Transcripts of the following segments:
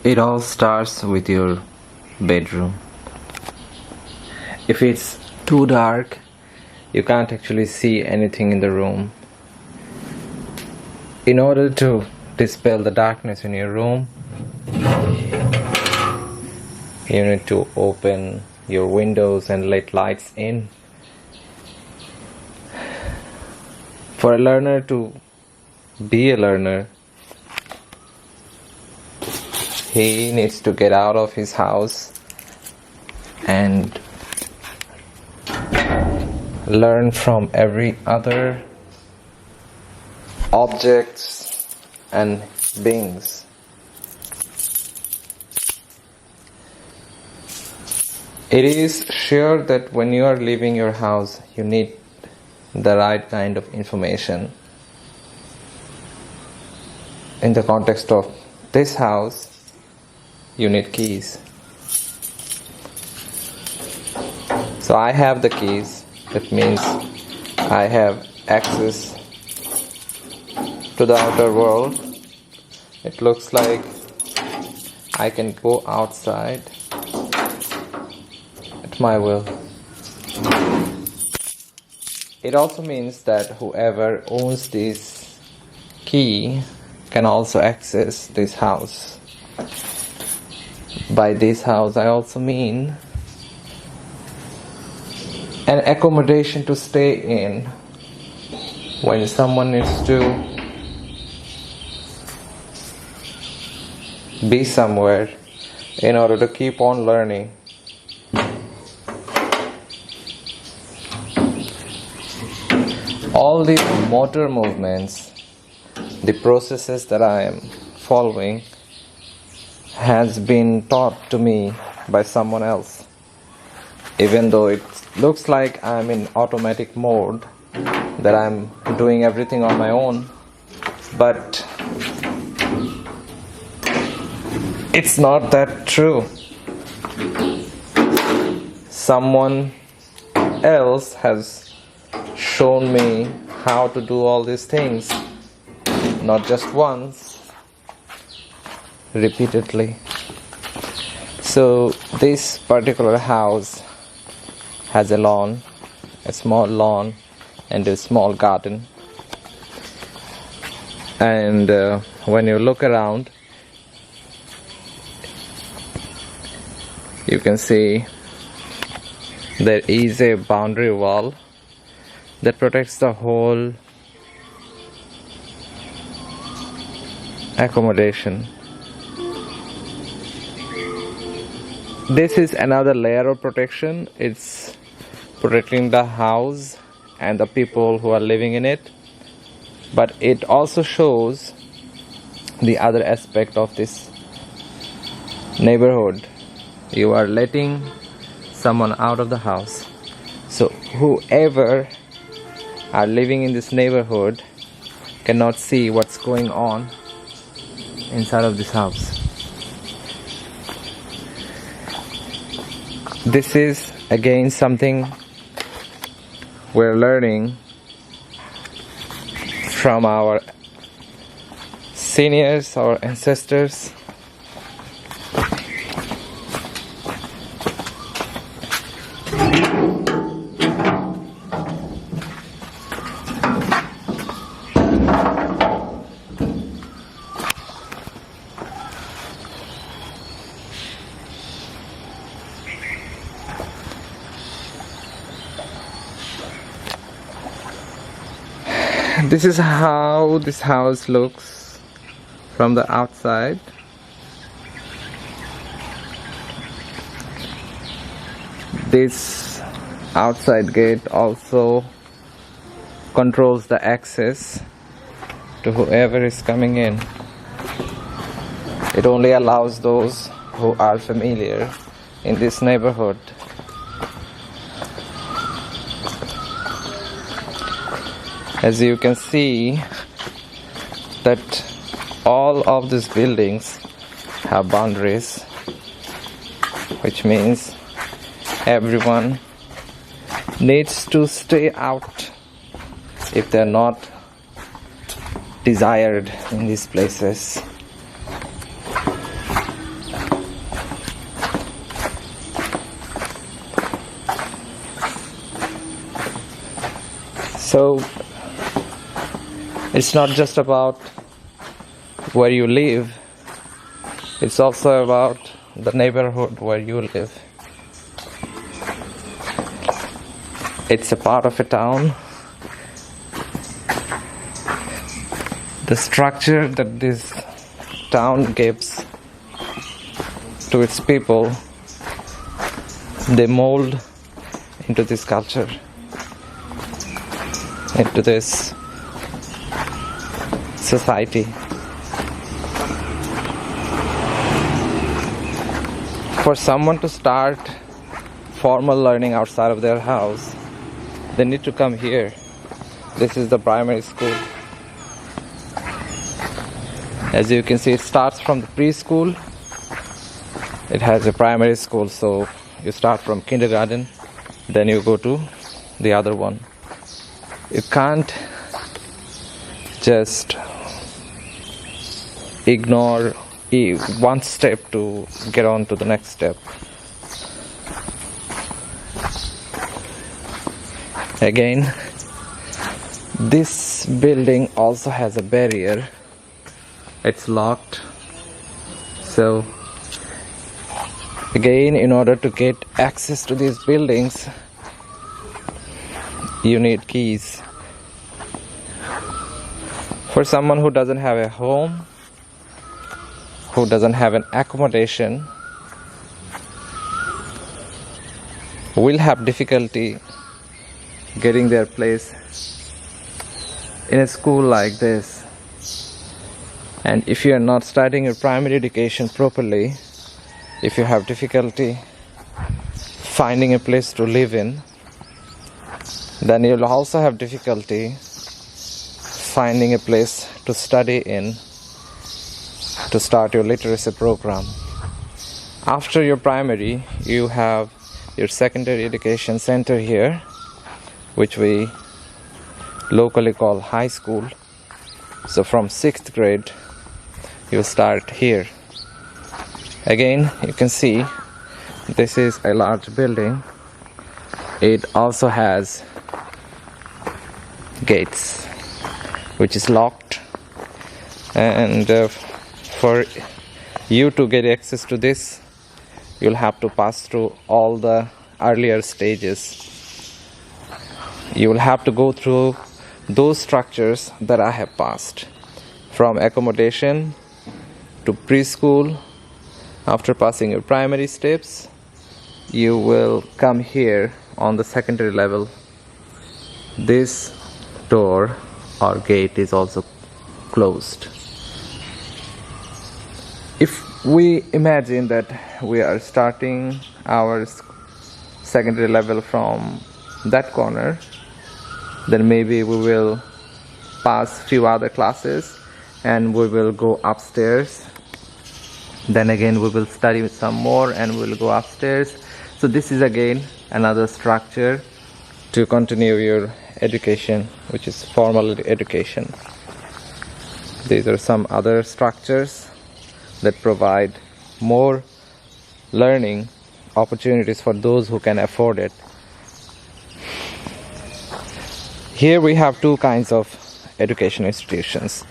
It all starts with your bedroom. If it's too dark, you can't actually see anything in the room. In order to dispel the darkness in your room, you need to open your windows and let lights in. For a learner to be a learner, he needs to get out of his house and learn from every other objects and beings. It is sure that when you are leaving your house, you need the right kind of information. In the context of this house, you need keys. So I have the keys. That means I have access to the outer world. It looks like I can go outside at my will. It also means that whoever owns this key can also access this house. By this house, I also mean an accommodation to stay in when someone needs to be somewhere in order to keep on learning. All these motor movements, the processes that I am following, has been taught to me by someone else. Even though it looks like I'm in automatic mode, that I'm doing everything on my own, but it's not that true. Someone else has shown me how to do all these things, not just once, repeatedly. So this particular house has a lawn, a small lawn, and a small garden. And when you look around, you can see there is a boundary wall that protects the whole accommodation. This is another layer of protection. It's protecting the house and the people who are living in it, but it also shows the other aspect of this neighborhood. You are letting someone out of the house, so whoever are living in this neighborhood cannot see what's going on inside of this house. This is again something we're learning from our seniors, our ancestors. This is how this house looks from the outside. This outside gate also controls the access to whoever is coming in. It only allows those who are familiar in this neighborhood. As you can see, that all of these buildings have boundaries, which means everyone needs to stay out if they're not desired in these places. So it's not just about where you live, it's also about the neighborhood where you live. It's a part of a town. The structure that this town gives to its people, they mold into this culture, into this society. For someone to start formal learning outside of their house, they need to come here. This is the primary school. As you can see, it starts from the preschool. It has a primary school, so you start from kindergarten, then you go to the other one. You can't just ignore one step to get on to the next step. Again, this building also has a barrier. It's locked. So again, in order to get access to these buildings, you need keys. For someone who doesn't have a home, who doesn't have an accommodation, will have difficulty getting their place in a school like this. And if you are not starting your primary education properly, if you have difficulty finding a place to live in, then you'll also have difficulty finding a place to study in, to start your literacy program. After your primary, you have your secondary education center here, which we locally call high school. So from 6th grade, you start here. Again, you can see this is a large building. It also has gates, which is locked, and for you to get access to this, you'll have to pass through all the earlier stages. You will have to go through those structures that I have passed, from accommodation to preschool. After passing your primary steps, you will come here on the secondary level. This door or gate is also closed. If we imagine that we are starting our secondary level from that corner, then maybe we will pass few other classes and we will go upstairs. Then again we will study some more and we will go upstairs. So this is again another structure to continue your education, which is formal education. These are some other structures that provide more learning opportunities for those who can afford it. Here we have two kinds of education institutions.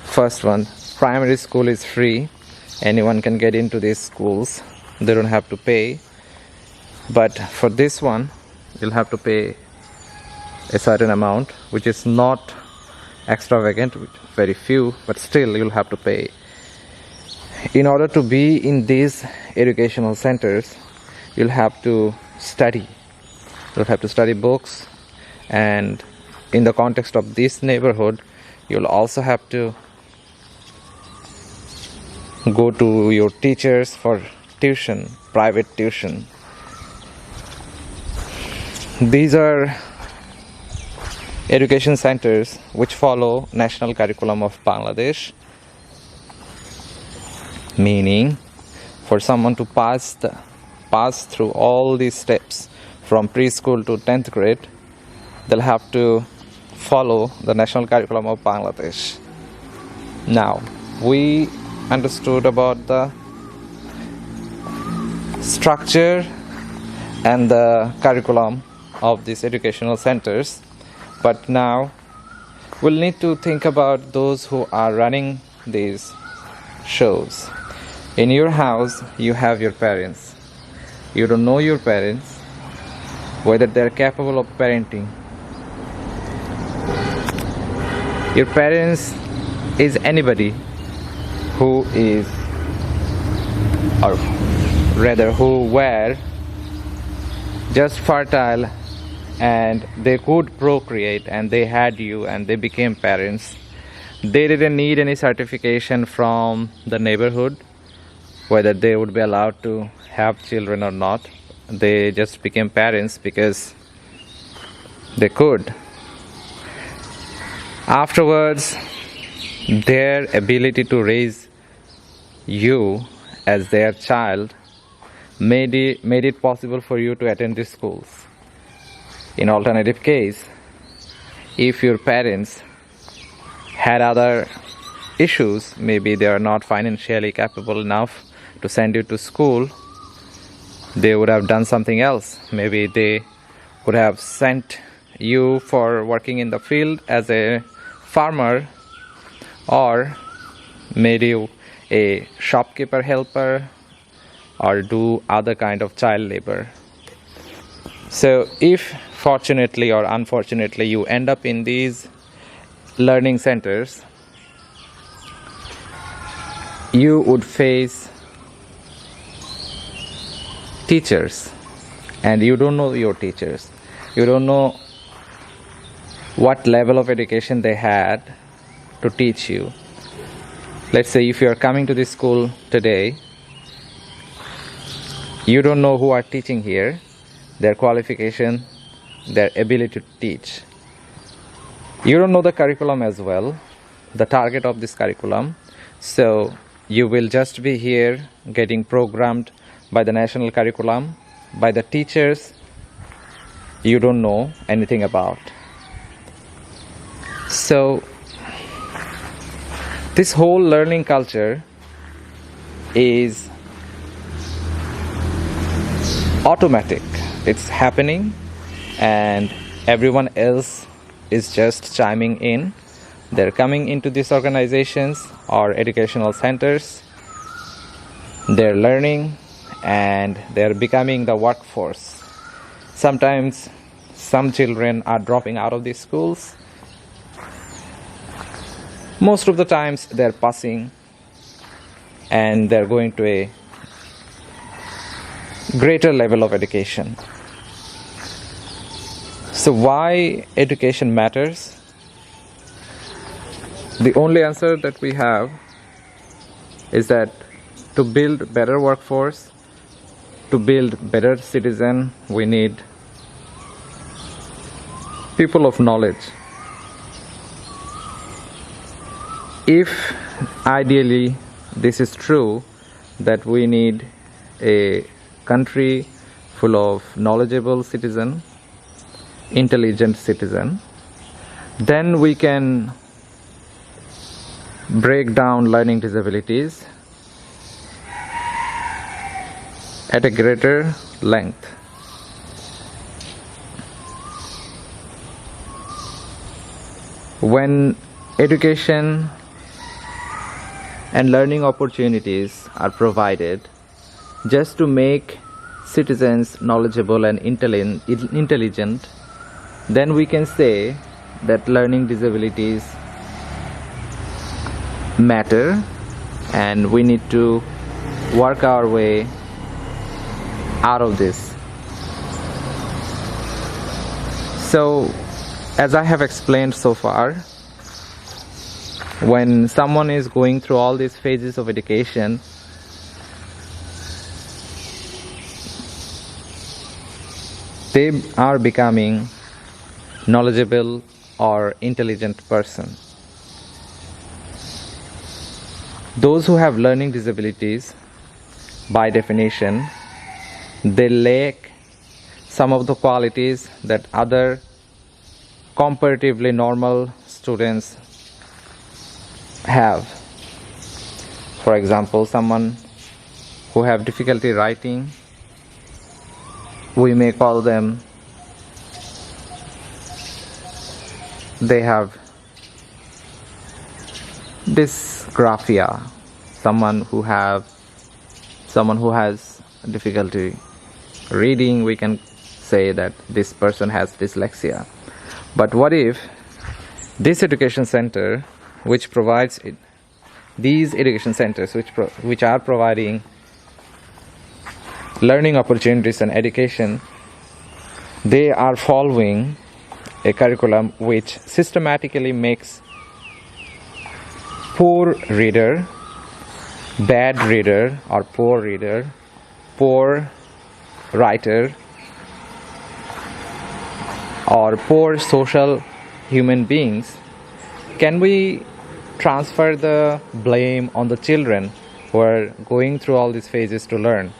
First one, primary school is free. Anyone can get into these schools. They don't have to pay. But for this one, you'll have to pay a certain amount, which is not extravagant, very few, but still you'll have to pay. In order to be in these educational centers, you'll have to study. You'll have to study books, and in the context of this neighborhood, you'll also have to go to your teachers for tuition, private tuition. These are education centers which follow national curriculum of Bangladesh, meaning for someone to pass through all these steps from preschool to 10th grade, they'll have to follow the national curriculum of Bangladesh. Now, we understood about the structure and the curriculum of these educational centers. But now we'll need to think about those who are running these shows. In your house, you have your parents. You don't know your parents, whether they're capable of parenting. Your parents is anybody who is, or rather who were just fertile and they could procreate and they had you and they became parents. They didn't need any certification from the neighborhood whether they would be allowed to have children or not. They just became parents because they could. Afterwards, their ability to raise you as their child made it possible for you to attend these schools. In alternative case, if your parents had other issues, maybe they are not financially capable enough to send you to school, they would have done something else. Maybe they would have sent you for working in the field as a farmer, or made you a shopkeeper helper, or do other kind of child labor. So if fortunately or unfortunately you end up in these learning centers, you would face teachers, and you don't know your teachers. You don't know what level of education they had to teach you. Let's say if you are coming to this school today, you don't know who are teaching here, their qualification, their ability to teach. You don't know the curriculum as well, the target of this curriculum. So you will just be here getting programmed by the national curriculum, by the teachers you don't know anything about. So this whole learning culture is automatic. It's happening and everyone else is just chiming in. They're coming into these organizations or educational centers. They're learning and they're becoming the workforce. Sometimes some children are dropping out of these schools. Most of the times they're passing and they're going to a greater level of education. So why education matters? The only answer that we have is that to build better workforce, to build better citizen, we need people of knowledge. If ideally this is true, that we need a country full of knowledgeable citizen, intelligent citizen, then we can break down learning disabilities at a greater length. When education and learning opportunities are provided just to make citizens knowledgeable and intelligent, then we can say that learning disabilities matter and we need to work our way out of this. So, as I have explained so far, when someone is going through all these phases of education, they are becoming knowledgeable or intelligent person. Those who have learning disabilities, by definition, they lack some of the qualities that other comparatively normal students have. For example, someone who have difficulty writing, we may call them they have dysgraphia, someone who has difficulty reading, we can say that this person has dyslexia. But what if this education center, which provides it, these education centers which are providing learning opportunities and education, they are following a curriculum which systematically makes poor reader, bad reader or poor reader, poor writer or poor social human beings, can we transfer the blame on the children who are going through all these phases to learn?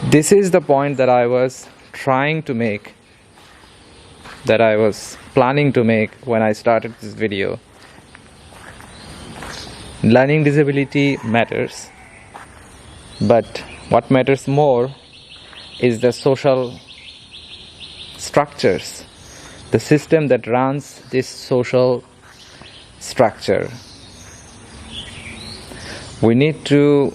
This is the point that I was trying to make, that I was planning to make when I started this video. Learning disability matters, but what matters more is the social structures, the system that runs this social structure. We need to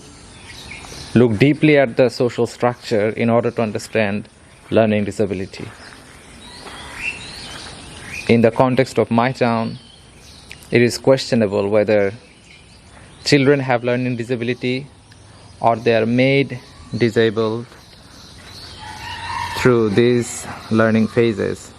look deeply at the social structure in order to understand learning disability. In the context of my town, it is questionable whether children have learning disability or they are made disabled through these learning phases.